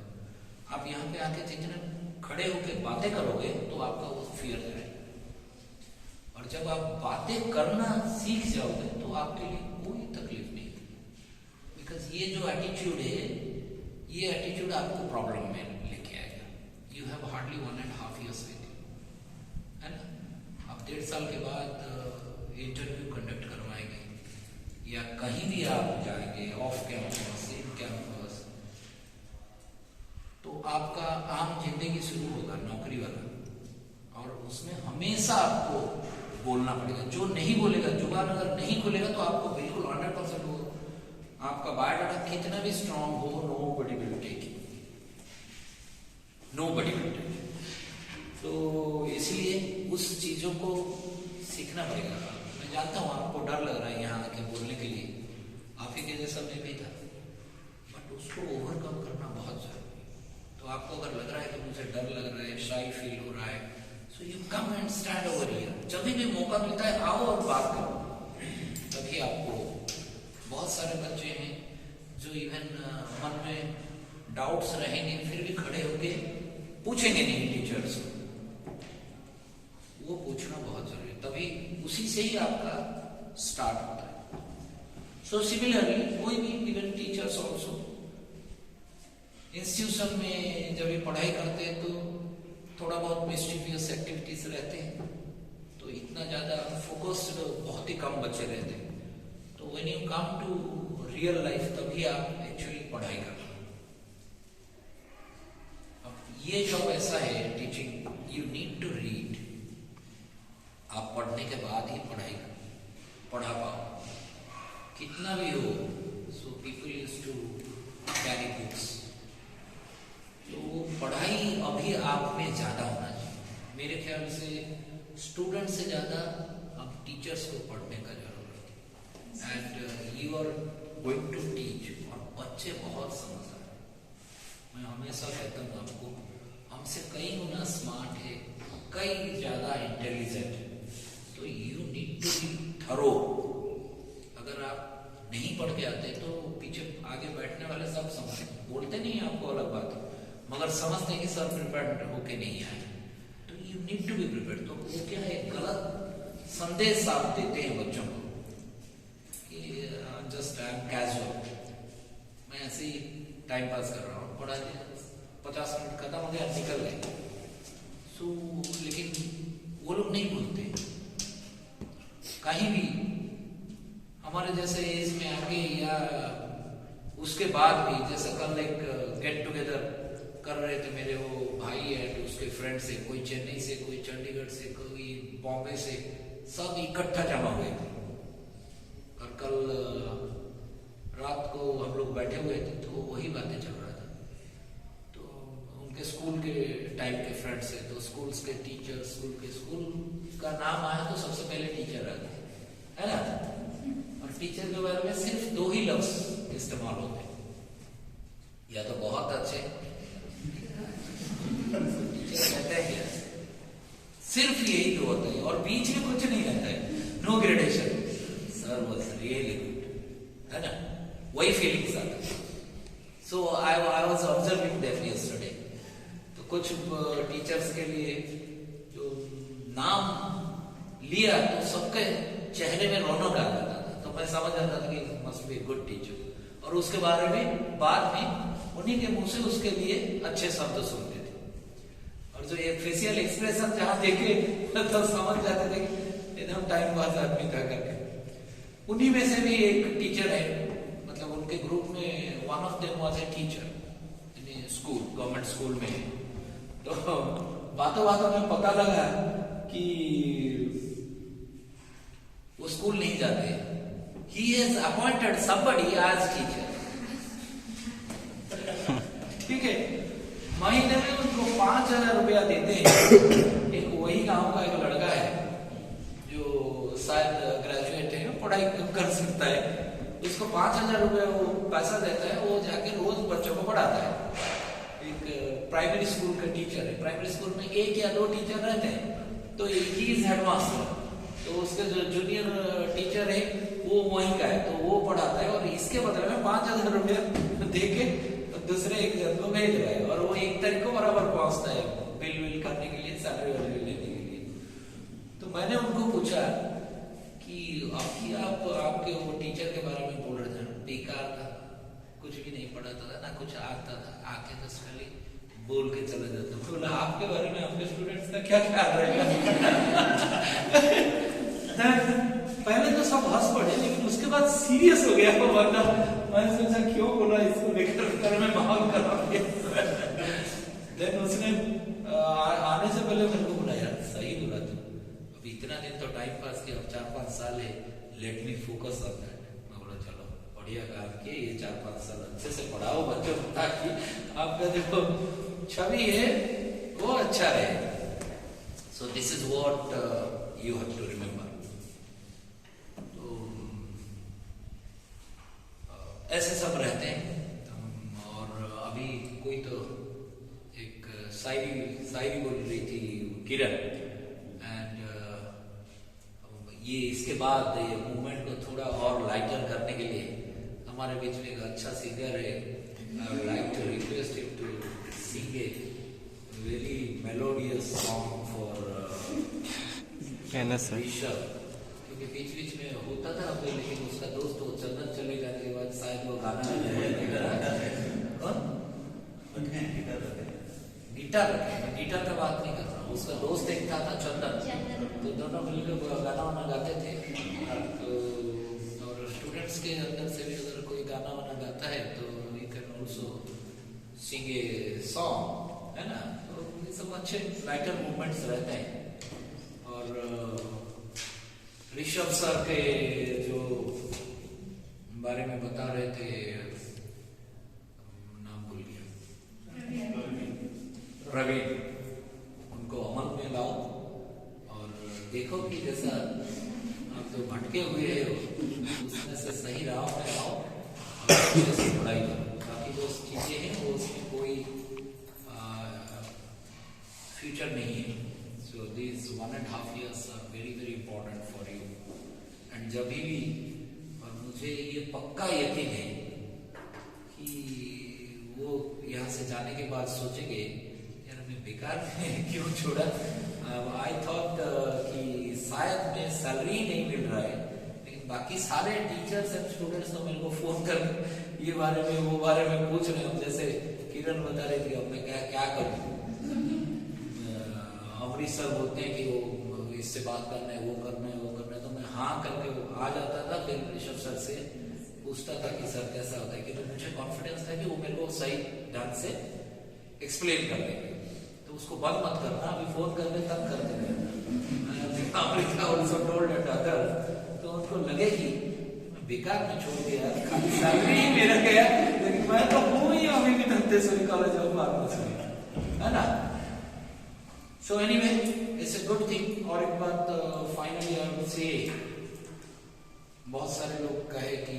आप यहाँ पे आके जितने खड़े होके बातें करोगे तो आपका वो फियर जाएगा। और जब आप बातें करना सीख जाओगे तो आपके लिए कोई तकलीफ नहीं। बिकॉज ये जो एटीट्यूड है, ये एटीट्यूड आपको प्रॉब्लम में लेके आएगा। You have hardly 1.5 years with you, है ना। अब 1.5 साल के बाद इंटरव्यू कंडक्ट करवाएंगे या कहीं भी आप जाएंगे, ऑफ कैंपस, इन कैंपस, तो आपका आम जिंदगी शुरू होगा, नौकरी वाला। और उसमें हमेशा आपको बोलना पड़ेगा। जो नहीं बोलेगा, जुबान अगर नहीं खोलेगा तो आपको बिल्कुल 100% वो आपका बायोडाटा कितना भी स्ट्रांग हो, nobody will take it, nobody will take it. तो इसलिए उस चीजों को सीखना पड़ेगा। मैं जानता हूँ आपको डर लग रहा है यहाँ आके बोलने के लिए, आप ही के जैसा मैं भी था, बट उसको ओवरकम करना बहुत जरूरी है। तो आपको अगर लग रहा है कि मुझे डर लग रहा है, शाई फील हो रहा है, so you come and stand over here. जब भी मौका मिलता है आओ और बात करो। तभी आपको, बहुत सारे बच्चे हैं जो इवन मन में डाउट्स रहेंगे फिर भी खड़े होके पूछेंगे नहीं टीचर्स को। वो पूछना बहुत जरूरी है, तभी उसी से ही आपका स्टार्ट होता है। सो सिमिलरली कोई भी इवन टीचर्स ऑल्सो इंस्टीट्यूशन में जब ये पढ़ाई करते हैं तो थोड़ा बहुत मिस्टीरियस एक्टिविटीज रहते हैं, तो इतना ज्यादा फोकस्ड बहुत ही कम बच्चे रहते हैं। तो when you come to real life तभी आप एक्चुअली पढ़ाई कर रहे हो। अब ये जॉब ऐसा है teaching, you need to read. आप पढ़ने के बाद ही पढ़ा पाओ, कितना भी हो। So people used to carry books. तो पढ़ाई अभी आप में ज्यादा होना चाहिए। मेरे ख्याल से स्टूडेंट से ज्यादा अब टीचर्स को पढ़ने का जरूरत है। And you are going to teach, और बच्चे बहुत समझदार हैं। मैं हमेशा कहता हूँ आपको, हमसे कई गुना स्मार्ट है, कई ज्यादा इंटेलिजेंट है। तो you need to be thorough. अगर आप नहीं पढ़ के आते तो पीछे आगे बैठने वाले सब समझते, बोलते नहीं आपको, अलग बात है, मगर समझते कि सब प्रिपेयर्ड होके नहीं आए। तो you need to be prepared. तो वो क्या है, गलत संदेश आप देते हैं बच्चों को कि जस्ट आई एम कैजुअल, मैं ऐसे ही टाइम पास कर रहा हूँ, पढ़ा दिया, 50 मिनट खत्म हो गया, निकल गए। सो लेकिन वो लोग नहीं भूलते कहीं भी। हमारे जैसे एज में आगे या उसके बाद भी, जैसे कल एक गेट टुगेदर कर रहे थे, मेरे वो भाई है तो उसके फ्रेंड से, कोई चेन्नई से, कोई चंडीगढ़ से, कोई बॉम्बे से, सब इकट्ठा जमा हुए थे। और कल रात को हम लोग बैठे हुए थे तो वही बातें चल रहा था। तो उनके स्कूल के टाइम के फ्रेंड्स है, तो स्कूल्स के टीचर, स्कूल का नाम आया तो सबसे पहले टीचर आ गए, है ना। और टीचर के बारे में सिर्फ 2 ही लफ्ज इस्तेमाल होते, या तो बहुत अच्छे, टीचर कहते हैं सिर्फ यही 2 बीच में कुछ नहीं रहता है, no gradation. Sir was really good, है ना, वही फीलिंग्स आता है। So I was observing them yesterday. तो कुछ टीचर्स के लिए जो नाम लिया तो सबके चेहरे में रौनक आ जाता था, तो मैं समझ जाता था कि मस्ट बी गुड टीचर। और उसके बारे में बाद में उन्हीं के मुंह से उसके लिए अच्छे शब्द सुनते थे। और जो ये फेशियल एक्सप्रेशन जहां देखे तो समझ जाते थे कि एकदम टाइम पास आदमी था करके। उन्हीं में से भी एक टीचर है, मतलब उनके ग्रुप में one of them was a teacher in school, government school में। तो बातों बातों में पता लगा कि वो स्कूल नहीं जाते। He has appointed somebody as teacher. ठीक है, महीने में उनको 5,000 रुपया देते हैं। एक वही गांव का एक लड़का है जो शायद ग्रेजुएट है, पढ़ाई कर सकता है, उसको 5,000 रुपया वो पैसा देता है, वो जाके रोज बच्चों को पढ़ाता है। एक प्राइमरी स्कूल का टीचर है। प्राइमरी स्कूल में 1 या 2 टीचर रहते हैं, तो ही इज हेडमास्टर। तो उसके जो जूनियर टीचर है वो वहीं का है, तो वो पढ़ाता है और इसके बदले में 5,000 रुपया दे के दूसरे एक जन को भेज रहा है। और वो 1 तारीख को बराबर पहुंचता है बिल विल करने के लिए, सैलरी लेने के लिए। तो मैंने उनको पूछा कि आपके वो टीचर के बारे में बोल रहे थे, बेकार था, कुछ भी नहीं पढ़ाता था, ना कुछ आता था, आके तो खाली बोल के चला जाता। बोला आपके बारे में आपके स्टूडेंट्स का क्या ख्याल रहेगा? पहले तो सब हंस पड़े, लेकिन उसके बाद सीरियस हो गया वो बंदा। मैंने सोचा क्यों बोला इसको लेकर, में माहौल खराब किया। देन उसने आने से पहले मेरे को बोला, यार सही बोला तू, अभी इतना दिन तो टाइम पास किया, 4-5 साल है, let me focus on that. मैं बोला चलो बढ़िया काम किए, ये 4-5 साल अच्छे से पढ़ाओ बच्चों को, ताकि आपका देखो छवि है वो अच्छा रहे। So this is what you have to remember. ऐसे सब रहते हैं। और अभी कोई तो एक शायरी बोल रही थी किरण, एंड ये इसके बाद ये मूवमेंट को थोड़ा और लाइटर करने के लिए हमारे बीच में एक अच्छा सिंगर है। I would like to request him to sing a very melodious song for Rishabh, क्योंकि बीच में होता था अभी, लेकिन उसका दोस्त वो चंदन चले जाने के बाद शायद वो गाना गिटार का बात नहीं कर रहा हूँ, उसका दोस्त एक था चंदन, तो दोनों मिलकर गाना वाना गाते थे। तो और स्टूडेंट्स के अंदर से भी अगर कोई गाना वाना गाता है तो you can also sing a song, है ना। तो ये सब अच्छे लाइटर मूवमेंट्स रहते हैं। और ऋषभ सर के जो बारे में बता रहे थे, नाम भूल गया, प्रवीण, उनको अमल में लाओ और देखो कि जैसा आप जो भटके हुए हो उसमें से सही राह में आओ और अच्छे से पढ़ाई करो। बाकी जो चीजें हैं वो उसमें कोई फ्यूचर नहीं है। So these 1.5 years are very very important for you. And जब भी, और मुझे ये पक्का यकीन है कि वो यहाँ से जाने के बाद सोचेंगे यार मैं बेकार में क्यों छोड़ा। I thought कि शायद मैं सैलरी नहीं मिल रहा है, लेकिन बाकी सारे टीचर्स एंड स्टूडेंट्स तो मेरे को फोन कर ये बारे में वो बारे में पूछ रहे हो। जैसे किरण बता रही थी, अब मैं क्या करूँ। अमरीश सर बोलते हैं कि वो इससे बात करना है, वो करना है, तो मैं हाँ करके वो आ जाता था। फिर ऋषभ सर से पूछता था कि सर कैसा होता है, कि तो मुझे कॉन्फिडेंस था कि वो मेरे को सही ढंग से एक्सप्लेन कर देंगे। तो उसको बंद मत करना, अभी फोन कर दे तब कर देना। तो उनको लगे कि बेकार में छोड़ दिया, सैलरी मेरा गया, लेकिन मैं तो हूँ ही अभी भी धंतेश्वरी कॉलेज ऑफ फार्मेसी, है ना। So anyway, it's a good thing. और एक बात finally I would say, बहुत सारे लोग कहे कि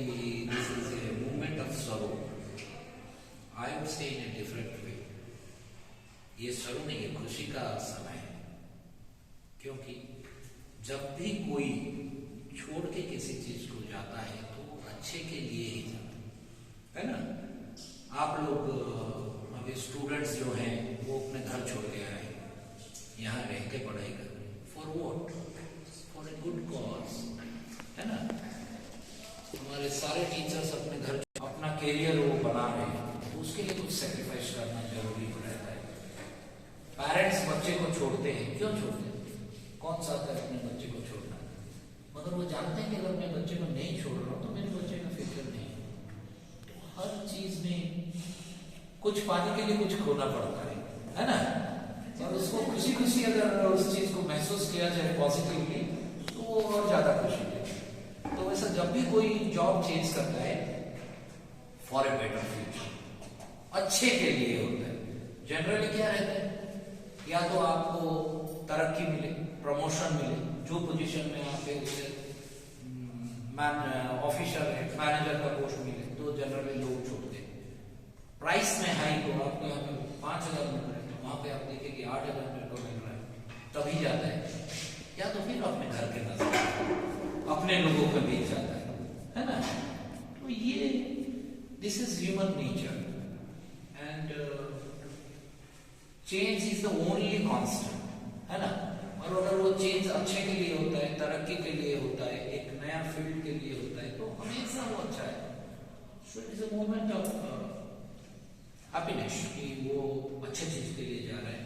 this is a movement of sorrow. I would say in a different way. ये sorrow नहीं, ये खुशी का समय है, क्योंकि जब भी कोई छोड़ के किसी चीज को जाता है तो वो अच्छे के लिए ही जाता है ना। आप लोग अभी स्टूडेंट्स जो हैं वो अपने घर छोड़ के आए, यहाँ रह के पढ़ाई कर रहे हैं, for what? For a good cause, है ना। हमारे सारे टीचर्स अपने घर अपना कैरियर वो बना रहे हैं, तो उसके लिए कुछ सेक्रीफाइस करना जरूरी रहता है। पेरेंट्स बच्चे को छोड़ते हैं, क्यों छोड़ते हैं? कौन चाहता है अपने बच्चे को छोड़ना? मगर वो जानते हैं कि अगर मैं बच्चे को नहीं छोड़ रहा हूँ तो मेरे बच्चे का फ्यूचर नहीं है। तो हर चीज में कुछ पाने के लिए कुछ खोना पड़ता है ना। और उसको खुशी खुशी अगर उस चीज को महसूस किया जाए पॉजिटिवली तो वो और ज्यादा खुशी है। तो वैसा जब भी कोई जॉब चेंज करता है फॉर ए बेटर फ्यूचर, अच्छे के लिए होता है। जनरली क्या रहता है, या तो आपको तरक्की मिले, प्रमोशन मिले, जो पोजीशन में आप है उसे ऑफिसर है, मैनेजर का पोस्ट मिले, तो जनरली लोग छोड़ते हैं। प्राइस में हाई को आपको यहाँ पे 5,000 मिल रहा है, वहां पे आप देखेंगे 8,000 मेरे को मिल रहा है, तभी जाता है। या तो फिर अपने घर के नजर अपने लोगों के बीच जाता है ना। तो ये this is human nature and change is the only constant, है ना। और अगर वो चेंज अच्छे के लिए होता है, तरक्की के लिए होता है, एक नया फील्ड के लिए होता है, तो हमेशा वो अच्छा है। So it is a moment of happiness कि वो अच्छे चीज के लिए जा रहे हैं,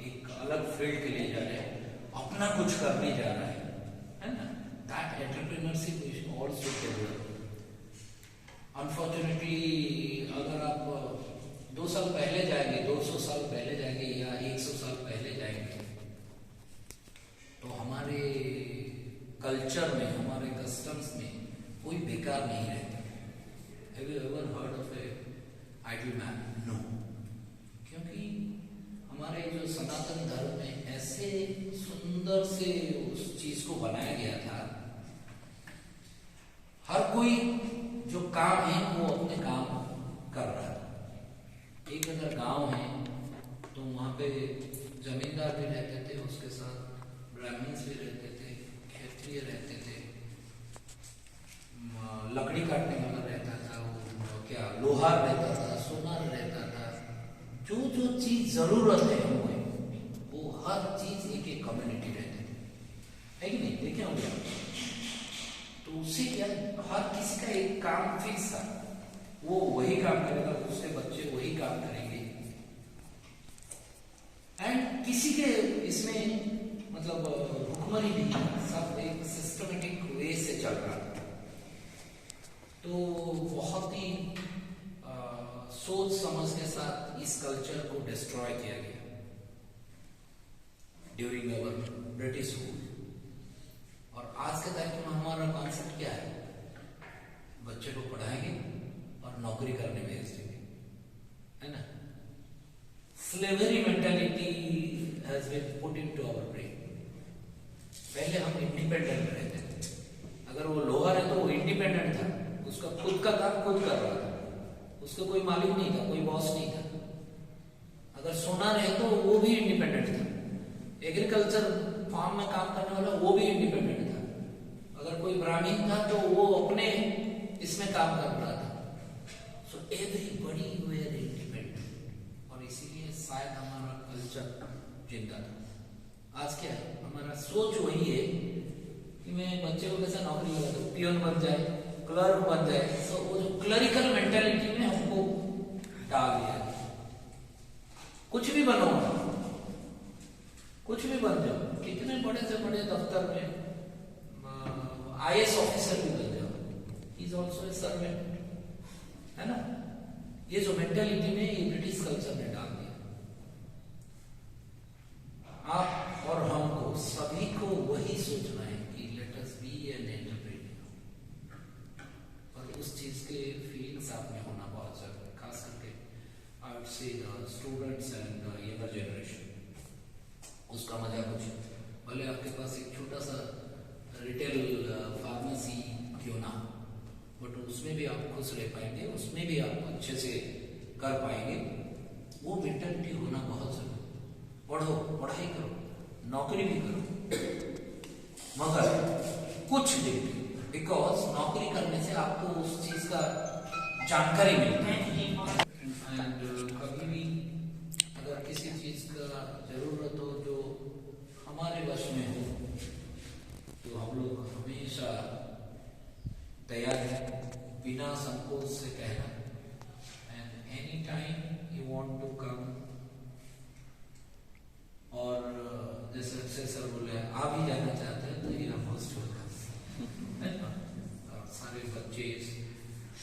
एक अलग फील्ड के लिए जा रहे हैं, अपना कुछ करने जा रहा है ना। That entrepreneurship is also developed. Unfortunately अगर आप 2 साल पहले जाएंगे, 200 साल पहले जाएंगे या 100 साल पहले जाएंगे, तो हमारे कल्चर में, हमारे कस्टम्स में कोई बेकार नहीं रहता। Have you ever heard of a idle man? No. क्योंकि हमारे जो सनातन धर्म में ऐसे सुंदर से उस चीज को बनाया गया था, हर कोई जो काम है वो अपने काम कर रहा था। एक अगर गांव है तो वहां पे जमींदार भी रहते थे, उसके साथ ब्राह्मण्स भी रहते थे, क्षत्रिय रहते थे, लकड़ी काटने वाला रहता था, वो क्या लोहार रहता था, सोनार रहता था। जो जो चीज जरूरत है हमें, वो हर चीज एक एक कम्युनिटी रहते थे, है कि नहीं? देखे होंगे। तो उससे क्या, हर किसी का एक काम फिक्स था, वो वही काम करेगा, उसके बच्चे वही काम करेंगे। एंड किसी के इसमें मतलब हुक्मरी नहीं, सब एक सिस्टमेटिक वे से चल रहा था। तो बहुत ही सोच समझ के साथ इस कल्चर को डिस्ट्रॉय किया गया ड्यूरिंग अवर ब्रिटिश रूल। और आज के टाइम में हमारा कॉन्सेप्ट क्या है? बच्चे को पढ़ाएंगे और नौकरी करने भेज देंगे, है ना। Slavery mentality has been put into our brain. पहले हम इंडिपेंडेंट रहते थे। अगर वो लोहार है तो वो इंडिपेंडेंट था, उसका खुद का काम खुद कर रहा था, उसका कोई मालिक नहीं था, कोई बॉस नहीं था। अगर सोनार है तो वो भी इंडिपेंडेंट था। एग्रीकल्चर फार्म में काम करने वाला वो भी इंडिपेंडेंट था। अगर कोई ब्राह्मण था तो वो अपने इसमें काम कर रहा था। सो एवरीबॉडी वेयर इंडिपेंडेंट, और इसीलिए शायद हमारा कल्चर जिंदा था। आज क्या है, हमारा सोच वही है कि मैं बच्चे को कैसे नौकरी लगा दूं, पियोन बन जाए, क्लर्क बन जाए। तो वो जो क्लरिकल मेंटालिटी में हमको डाल दिया। कुछ भी बनो, कुछ भी बन जाओ, कितने बड़े से बड़े दफ्तर में IAS ऑफिसर भी बन जाओ, he is also a servant, है ना। ये जो मेंटालिटी में ये ब्रिटिश कल्चर ने डाल दिया। आप और हमको सभी को वही सोचना है कि let us B an entrepreneur, और उस चीज के फीलिंग्स आप में होना बहुत जरूरी है, खास करके I would say students and younger generation. उसका मजा कुछ, भले आपके पास एक छोटा सा रिटेल फार्मेसी क्यों ना, बट उसमें भी आप खुश रह पाएंगे, उसमें भी आप अच्छे से कर पाएंगे। वो मेंटालिटी होना बहुत जरूरी। पढ़ो, पढ़ाई करो, नौकरी भी करो, मगर कुछ दिन, बिकॉज नौकरी करने से आपको उस चीज का जानकारी मिलती है। एंड कभी भी अगर किसी चीज का जरूरत हो जो हमारे वश में हो, तो हम लोग हमेशा तैयार हैं, बिना संकोच से कहना। And any time you want to come, और जैसे सर बोले आ भी जाना चाहते हैं तो ये मोस्ट वेलकम है ना। और सारे बच्चे,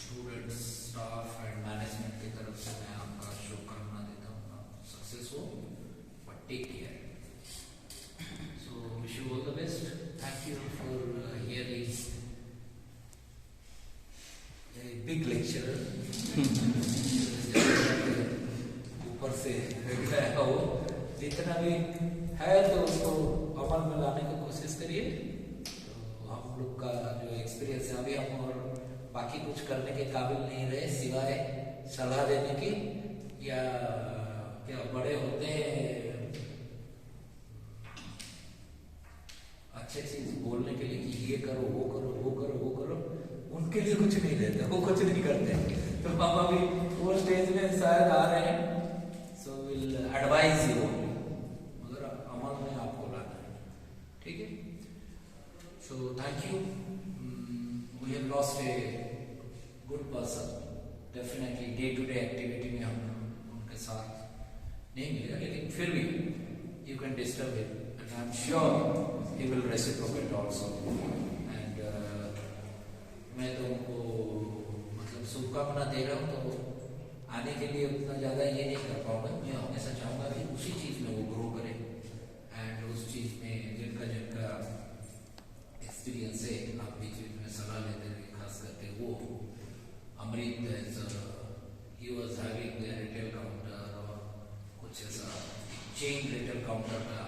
स्टूडेंट्स, स्टाफ एंड मैनेजमेंट की तरफ से मैं आपका शुभकामना देता हूँ, सक्सेस हो, but take care. So wish you all the best. Thank you for hearing a big lecturer. ऊपर से हो, जितना भी है तो उसको अमल में लाने की कोशिश करिए। तो हम लोग का जो एक्सपीरियंस है, अभी हम और बाकी कुछ करने के काबिल नहीं रहे सिवाय सलाह देने की, या क्या बड़े होते हैं अच्छे चीज बोलने के लिए कि ये करो, वो करो, वो करो, वो करो, उनके लिए कुछ नहीं रहता, वो कुछ नहीं करते। तो हम अभी वो स्टेज में शायद आ रहे हैं, सो विल एडवाइज यू, मगर अमल में आपको लाना है, ठीक है। So thank you. We have lost a good person, definitely day to day activity में हम उनके साथ नहीं मिलेगा, लेकिन फिर भी you can disturb him and I am sure he will reciprocate also. And मैं तो उनको मतलब शुभकामना दे रहा हूँ, तो आने के लिए उतना ज़्यादा ये नहीं कर पाऊंगा। मैं हमेशा चाहूँगा कि उसी चीज़ में वो ग्रो करे, एंड उस चीज़ में जिनका जिनका एक्सपीरियंस है, आप बीच बीच में सलाह लेते रहे, खास करके वो अमृत ही वाज हैविंग रिटेल काउंटर और कुछ ऐसा चेन रिटेल काउंटर का